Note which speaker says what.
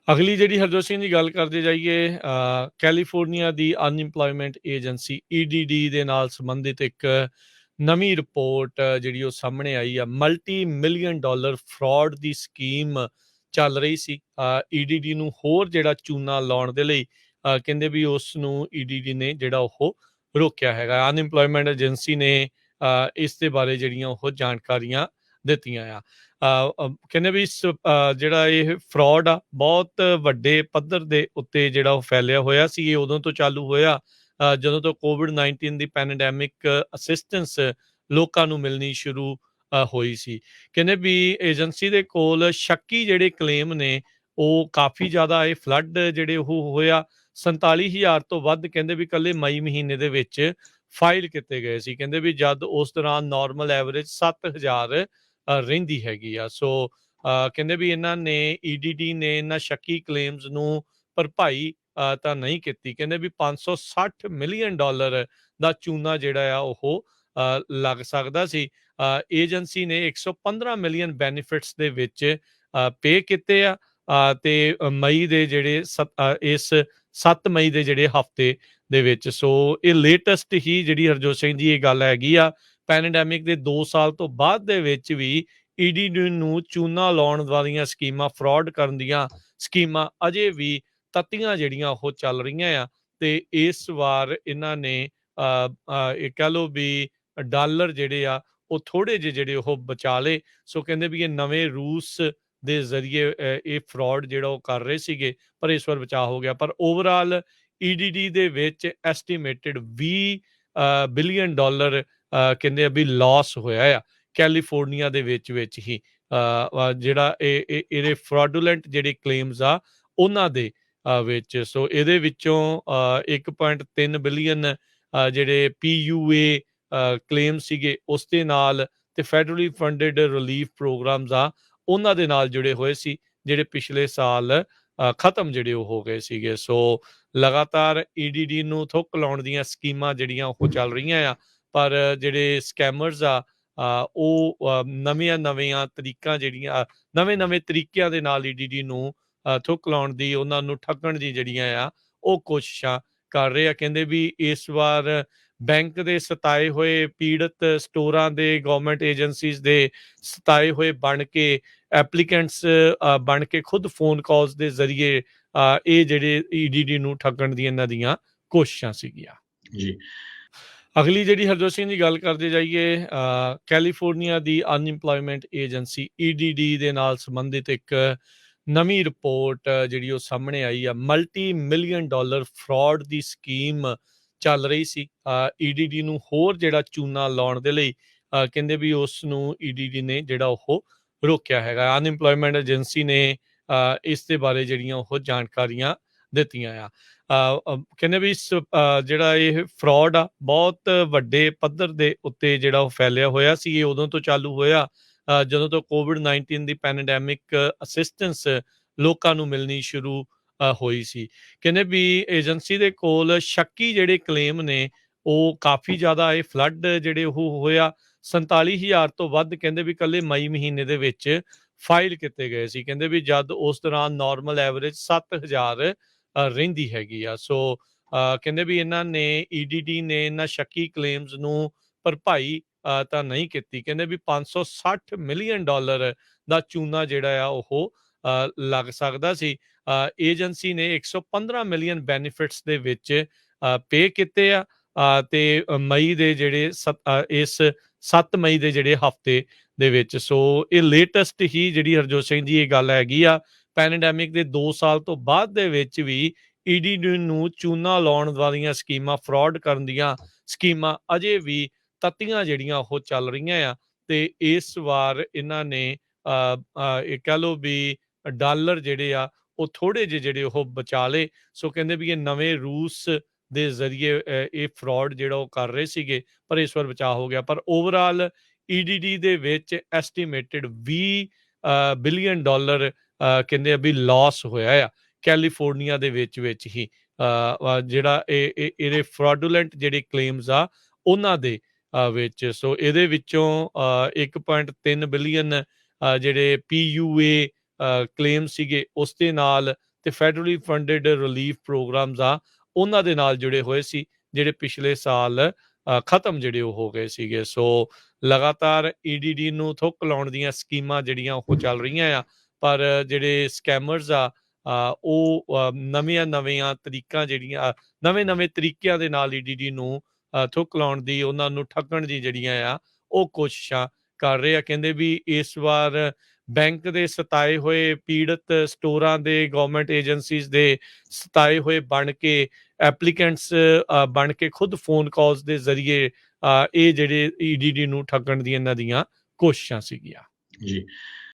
Speaker 1: ਅਗਲੀ ਜਿਹੜੀ ਹਰਜੋਤ ਸਿੰਘ ਦੀ ਗੱਲ ਕਰਦੇ ਜਾਈਏ ਕੈਲੀਫੋਰਨੀਆ ਦੀ ਅਨਇੰਪਲੋਇਮੈਂਟ ਏਜੰਸੀ EDD ਦੇ ਨਾਲ ਸੰਬੰਧਿਤ ਇੱਕ ਨਵੀਂ ਰਿਪੋਰਟ ਜਿਹੜੀ ਉਹ ਸਾਹਮਣੇ ਆਈ ਆ। ਮਲਟੀ ਮਿਲੀਅਨ ਡਾਲਰ ਫਰਾਡ ਦੀ ਸਕੀਮ ਚੱਲ ਰਹੀ ਸੀ। EDD ਨੂੰ ਹੋਰ ਜਿਹੜਾ ਚੂਨਾ ਲਾਉਣ ਦੇ ਲਈ ਕਹਿੰਦੇ ਵੀ ਉਸ ਨੂੰ EDD ਨੇ ਜਿਹੜਾ ਉਹ ਰੋਕਿਆ ਹੈਗਾ। ਅਨਇੰਪਲੋਇਮੈਂਟ ਏਜੰਸੀ ਨੇ ਇਸ ਦੇ ਬਾਰੇ ਜਿਹੜੀਆਂ ਉਹ ਜਾਣਕਾਰੀਆਂ ਦਿੱਤੀਆਂ ਆ। ਕਹਿੰਦੇ ਵੀ ਜਿਹੜਾ ਇਹ ਫਰਾਡ ਆ ਬਹੁਤ ਵੱਡੇ ਪੱਧਰ ਦੇ ਉੱਤੇ ਜਿਹੜਾ ਉਹ ਫੈਲਿਆ ਹੋਇਆ ਸੀ। ਇਹ ਉਦੋਂ ਤੋਂ ਚਾਲੂ ਹੋਇਆ ਜਦੋਂ ਤੋਂ COVID-19 ਦੀ ਪੈਂਡੈਮਿਕ ਅਸਿਸਟੈਂਸ ਲੋਕਾਂ ਨੂੰ ਮਿਲਣੀ ਸ਼ੁਰੂ ਹੋਈ ਸੀ। ਕਹਿੰਦੇ ਵੀ ਏਜੰਸੀ ਦੇ ਕੋਲ ਸ਼ੱਕੀ ਜਿਹੜੇ ਕਲੇਮ ਨੇ ਉਹ ਕਾਫੀ ਜ਼ਿਆਦਾ ਇਹ ਫਲੱਡ ਜਿਹੜੇ ਉਹ ਹੋਇਆ 47,000 ਤੋਂ ਵੱਧ ਕਹਿੰਦੇ ਵੀ ਇਕੱਲੇ ਮਈ ਮਹੀਨੇ ਦੇ ਵਿੱਚ ਫਾਈਲ ਕੀਤੇ ਗਏ ਸੀ। ਕਹਿੰਦੇ ਵੀ ਜਦ ਉਸ ਦੌਰਾਨ ਨਾਰਮਲ ਐਵਰੇਜ 7,000 ਰਹਿੰਦੀ ਹੈਗੀ ਆ। ਸੋ ਕਹਿੰਦੇ ਵੀ ਇਹਨਾਂ ਨੇ EDD ਨੇ ਇਹਨਾਂ ਸ਼ੱਕੀ ਕਲੇਮਸ ਨੂੰ ਭਰਪਾਈ ਤਾਂ ਨਹੀਂ ਕੀਤੀ। ਕਹਿੰਦੇ ਵੀ 560 ਮਿਲੀਅਨ ਡਾਲਰ ਦਾ ਚੂਨਾ ਜਿਹੜਾ ਆ ਉਹ ਲੱਗ ਸਕਦਾ ਸੀ। ਏਜੰਸੀ ਨੇ 115 ਮਿਲੀਅਨ ਬੈਨੀਫਿਟਸ ਦੇ ਵਿੱਚ ਪੇ ਕੀਤੇ ਆ ਤੇ ਮਈ ਦੇ ਜਿਹੜੇ ਇਸ 7 ਮਈ ਦੇ ਜਿਹੜੇ ਹਫਤੇ ਦੇ ਵਿੱਚ। ਸੋ ਇਹ ਲੇਟੈਸਟ ਹੀ ਜਿਹੜੀ ਹਰਜੋਤ ਸਿੰਘ ਜੀ ਇਹ ਗੱਲ ਹੈਗੀ ਆ। ਪੈਂਡੈਮਿਕ ਦੇ 2 ਸਾਲ ਤੋਂ ਬਾਅਦ ਦੇ ਵਿੱਚ ਵੀ EDD ਨੂੰ ਚੂਨਾ ਲਾਉਣ ਵਾਲੀਆਂ ਸਕੀਮਾਂ, ਫਰਾਡ ਕਰਨ ਦੀਆਂ ਸਕੀਮਾਂ ਅਜੇ ਵੀ ਤੱਤੀਆਂ ਜਿਹੜੀਆਂ ਉਹ ਚੱਲ ਰਹੀਆਂ ਆ। ਤੇ ਇਸ ਵਾਰ ਇਹਨਾਂ ਨੇ ਇਹ ਕਹਿ ਲਓ ਵੀ ਡਾਲਰ ਜਿਹੜੇ ਆ ਉਹ ਥੋੜੇ ਜਿਹੇ ਜਿਹੜੇ ਉਹ ਬਚਾ ਲਏ। ਸੋ ਕਹਿੰਦੇ ਵੀ ਇਹ ਨਵੇਂ ਰੂਲਸ ਦੇ ਜ਼ਰੀਏ ਇਹ ਫਰਾਡ ਜਿਹੜਾ ਉਹ ਕਰ ਰਹੇ ਸੀਗੇ, ਪਰ ਇਸ ਵਾਰ ਬਚਾਅ ਹੋ ਗਿਆ। ਪਰ ਓਵਰਆਲ EDD ਦੇ ਵਿੱਚ ਐਸਟੀਮੇਟਡ 20 ਬਿਲੀਅਨ ਡਾਲਰ ਕਹਿੰਦੇ ਆ ਵੀ ਲਾਸ ਹੋਇਆ ਆ ਕੈਲੀਫੋਰਨੀਆ ਦੇ ਵਿੱਚ ਹੀ। ਜਿਹੜਾ ਇਹਦੇ ਫਰਾਡੂਲੈਂਟ ਜਿਹੜੇ ਕਲੇਮਸ ਆ ਉਹਨਾਂ ਦੇ ਵਿੱਚ। ਸੋ ਇਹਦੇ ਵਿੱਚੋਂ 1.3 ਬਿਲੀਅਨ ਜਿਹੜੇ PUA ਕਲੇਮ ਸੀਗੇ ਉਸ ਦੇ ਨਾਲ ਤੇ ਫੈਡਰਲੀ ਫੰਡਡ ਰਿਲੀਫ ਪ੍ਰੋਗਰਾਮਸ ਆ ਉਹਨਾਂ ਦੇ ਨਾਲ ਜੁੜੇ ਹੋਏ ਸੀ, ਜਿਹੜੇ ਪਿਛਲੇ ਸਾਲ ਖਤਮ ਜਿਹੜੇ ਉਹ ਹੋ ਗਏ ਸੀਗੇ। ਸੋ ਲਗਾਤਾਰ EDD ਨੂੰ ਥੁੱਕ ਲਾਉਣ ਦੀਆਂ ਸਕੀਮਾਂ ਜਿਹੜੀਆਂ ਉਹ ਚੱਲ ਰਹੀਆਂ ਆ, ਪਰ ਜਿਹੜੇ ਸਕੈਮਰਸ ਆ ਉਹ ਨਵੀਆਂ ਤਰੀਕਾਂ ਜਿਹੜੀਆਂ ਨਵੇਂ ਤਰੀਕਿਆਂ ਦੇ ਨਾਲ EDD ਨੂੰ ਥੁੱਕ ਲਾਉਣ ਦੀ, ਉਹਨਾਂ ਨੂੰ ਠੱਗਣ ਦੀ ਜਿਹੜੀਆਂ ਆ ਉਹ ਕੋਸ਼ਿਸ਼ਾਂ ਕਰ ਰਹੇ ਆ। ਕਹਿੰਦੇ ਵੀ ਇਸ ਵਾਰ ਬੈਂਕ ਦੇ ਸਤਾਏ ਹੋਏ ਪੀੜਤ, ਸਟੋਰਾਂ ਦੇ, ਗਵਰਨਮੈਂਟ ਏਜੰਸੀਜ਼ ਦੇ ਸਤਾਏ ਹੋਏ ਬਣ ਕੇ, ਐਪਲੀਕੈਂਟਸ ਬਣ ਕੇ ਖੁਦ ਫੋਨ ਕਾਲਸ ਦੇ ਜ਼ਰੀਏ ਇਹ ਜਿਹੜੇ EDD ਨੂੰ ਠੱਗਣ ਦੀਆਂ ਇਹਨਾਂ ਦੀਆਂ ਕੋਸ਼ਿਸ਼ਾਂ ਸੀਗੀਆਂ
Speaker 2: ਜੀ।
Speaker 1: ਅਗਲੀ ਜਿਹੜੀ ਹਰਜੋਤ ਸਿੰਘ ਦੀ ਗੱਲ ਕਰਦੇ ਜਾਈਏ ਕੈਲੀਫੋਰਨੀਆ ਦੀ ਅਨਇੰਪਲੋਇਮੈਂਟ ਏਜੰਸੀ EDD ਦੇ ਨਾਲ ਸੰਬੰਧਿਤ ਇੱਕ ਨਵੀਂ ਰਿਪੋਰਟ ਜਿਹੜੀ ਉਹ ਸਾਹਮਣੇ ਆਈ ਆ। ਮਲਟੀ ਮਿਲੀਅਨ ਡਾਲਰ ਫਰਾਡ ਦੀ ਸਕੀਮ ਚੱਲ ਰਹੀ ਸੀ। EDD ਨੂੰ ਹੋਰ ਜਿਹੜਾ ਚੂਨਾ ਲਾਉਣ ਦੇ ਲਈ ਕਹਿੰਦੇ ਵੀ ਉਸ ਨੂੰ EDD ਨੇ ਜਿਹੜਾ ਉਹ ਰੋਕਿਆ ਹੈਗਾ। ਅਨਇੰਪਲੋਇਮੈਂਟ ਏਜੰਸੀ ਨੇ ਇਸ ਦੇ ਬਾਰੇ ਜਿਹੜੀਆਂ ਉਹ ਜਾਣਕਾਰੀਆਂ ਦਿੱਤੀਆਂ ਆ। ਕਹਿੰਦੇ ਵੀ ਜਿਹੜਾ ਇਹ ਫਰਾਡ ਆ ਬਹੁਤ ਵੱਡੇ ਪੱਧਰ ਦੇ ਉੱਤੇ ਜਿਹੜਾ ਉਹ ਫੈਲਿਆ ਹੋਇਆ ਸੀ। ਇਹ ਉਦੋਂ ਤੋਂ ਚਾਲੂ ਹੋਇਆ ਜਦੋਂ ਤੋਂ COVID-19 ਦੀ ਪੈਂਡੈਮਿਕ ਅਸਿਸਟੈਂਸ ਲੋਕਾਂ ਨੂੰ ਮਿਲਣੀ ਸ਼ੁਰੂ ਹੋਈ ਸੀ। ਕਹਿੰਦੇ ਵੀ ਏਜੰਸੀ ਦੇ ਕੋਲ ਸ਼ੱਕੀ ਜਿਹੜੇ ਕਲੇਮ ਨੇ ਉਹ ਕਾਫੀ ਜ਼ਿਆਦਾ ਇਹ ਫਲੱਡ ਜਿਹੜੇ ਉਹ ਹੋਇਆ 47,000 ਤੋਂ ਵੱਧ ਕਹਿੰਦੇ ਵੀ ਇਕੱਲੇ ਮਈ ਮਹੀਨੇ ਦੇ ਵਿੱਚ ਫਾਈਲ ਕੀਤੇ ਗਏ ਸੀ। ਕਹਿੰਦੇ ਵੀ ਜਦ ਉਸ ਦੌਰਾਨ ਨਾਰਮਲ ਐਵਰੇਜ 7,000 ਰਹਿੰਦੀ ਹੈਗੀ ਆ। ਸੋ ਕਹਿੰਦੇ ਵੀ ਇਹਨਾਂ ਨੇ EDD ਨੇ ਇਹਨਾਂ ਸ਼ੱਕੀ ਕਲੇਮਸ ਨੂੰ ਭਰਪਾਈ ਤਾਂ ਨਹੀਂ ਕੀਤੀ। ਕਹਿੰਦੇ ਵੀ 560 ਮਿਲੀਅਨ ਡਾਲਰ ਦਾ ਚੂਨਾ ਜਿਹੜਾ ਆ ਉਹ ਲੱਗ ਸਕਦਾ ਸੀ। ਏਜੰਸੀ ਨੇ 115 ਮਿਲੀਅਨ ਬੈਨੀਫਿਟਸ ਦੇ ਵਿੱਚ ਪੇ ਕੀਤੇ ਆ ਤੇ ਮਈ ਦੇ ਜਿਹੜੇ ਇਸ 7 ਮਈ ਦੇ ਜਿਹੜੇ ਹਫਤੇ ਦੇ ਵਿੱਚ। ਸੋ ਇਹ ਲੇਟੈਸਟ ਹੀ ਜਿਹੜੀ ਹਰਜੋਤ ਸਿੰਘ ਜੀ ਇਹ ਗੱਲ ਹੈਗੀ ਆ। ਪੈਂਡੈਮਿਕ ਦੇ 2 ਸਾਲ ਤੋਂ ਬਾਅਦ ਦੇ ਵਿੱਚ ਵੀ EDD ਨੂੰ ਚੂਨਾ ਲਾਉਣ ਵਾਲੀਆਂ ਸਕੀਮਾਂ, ਫਰਾਡ ਕਰਨ ਦੀਆਂ ਸਕੀਮਾਂ ਅਜੇ ਵੀ ਤੱਤੀਆਂ ਜਿਹੜੀਆਂ ਉਹ ਚੱਲ ਰਹੀਆਂ ਆ। ਤੇ ਇਸ ਵਾਰ ਇਹਨਾਂ ਨੇ ਇਹ ਕਹਿ ਲਓ ਵੀ ਡਾਲਰ ਜਿਹੜੇ ਆ ਉਹ ਥੋੜੇ ਜਿਹੇ ਜਿਹੜੇ ਉਹ ਬਚਾ ਲਏ। ਸੋ ਕਹਿੰਦੇ ਵੀ ਇਹ ਨਵੇਂ ਰੂਲਸ ਦੇ ਜ਼ਰੀਏ ਇਹ ਫਰਾਡ ਜਿਹੜਾ ਉਹ ਕਰ ਰਹੇ ਸੀਗੇ, ਪਰ ਇਸ ਵਾਰ ਬਚਾਅ ਹੋ ਗਿਆ। ਪਰ ਓਵਰਆਲ EDD ਦੇ ਵਿੱਚ ਐਸਟੀਮੇਟਡ 20 ਬਿਲੀਅਨ ਡਾਲਰ ਕਹਿੰਦੇ ਆ ਵੀ ਲਾਸ ਹੋਇਆ ਆ ਕੈਲੀਫੋਰਨੀਆ ਦੇ ਵਿੱਚ ਹੀ। ਜਿਹੜਾ ਇਹਦੇ ਫਰਾਡੂਲੈਂਟ ਜਿਹੜੇ ਕਲੇਮਸ ਆ ਉਹਨਾਂ ਦੇ ਵਿੱਚ। ਸੋ ਇਹਦੇ ਵਿੱਚੋਂ 1.3 ਬਿਲੀਅਨ ਜਿਹੜੇ PUA ਕਲੇਮ ਸੀਗੇ ਉਸ ਦੇ ਨਾਲ ਤੇ ਫੈਡਰਲੀ ਫੰਡਡ ਰਿਲੀਫ ਪ੍ਰੋਗਰਾਮਸ ਆ ਉਹਨਾਂ ਦੇ ਨਾਲ ਜੁੜੇ ਹੋਏ ਸੀ, ਜਿਹੜੇ ਪਿਛਲੇ ਸਾਲ ਖਤਮ ਜਿਹੜੇ ਉਹ ਹੋ ਗਏ ਸੀਗੇ। ਸੋ ਲਗਾਤਾਰ ਈਡੀਡੀ ਨੂੰ ਥੁੱਕ ਲਾਉਣ ਦੀਆਂ ਸਕੀਮਾਂ ਜਿਹੜੀਆਂ ਉਹ ਚੱਲ ਰਹੀਆਂ ਆ, ਪਰ ਜਿਹੜੇ ਸਕੈਮਰਸ ਆ ਉਹ ਨਵੀਆਂ ਤਰੀਕਾਂ ਜਿਹੜੀਆਂ ਨਵੇਂ ਤਰੀਕਿਆਂ ਦੇ ਨਾਲ ਈਡੀਡੀ ਨੂੰ ਥੁੱਕ ਲਾਉਣ ਦੀ, ਉਹਨਾਂ ਨੂੰ ਠੱਗਣ ਦੀ ਜਿਹੜੀਆਂ ਆ ਉਹ ਕੋਸ਼ਿਸ਼ਾਂ ਕਰ ਰਹੇ ਆ। ਕਹਿੰਦੇ ਵੀ ਇਸ ਵਾਰ ਬੈਂਕ ਦੇ ਸਤਾਏ ਹੋਏ ਪੀੜਤ, ਸਟੋਰਾਂ ਦੇ, ਗਵਰਨਮੈਂਟ ਏਜੰਸੀਜ਼ ਦੇ ਸਤਾਏ ਹੋਏ ਬਣ ਕੇ, ਐਪਲੀਕੈਂਟਸ ਬਣ ਕੇ ਖੁਦ ਫੋਨ ਕਾਲਸ ਦੇ ਜ਼ਰੀਏ ਇਹ ਜਿਹੜੇ ਈਡੀਡੀ ਨੂੰ ਠੱਗਣ ਦੀਆਂ ਇਹਨਾਂ ਦੀਆਂ ਕੋਸ਼ਿਸ਼ਾਂ ਸੀਗੀਆਂ।
Speaker 2: ਜੀ।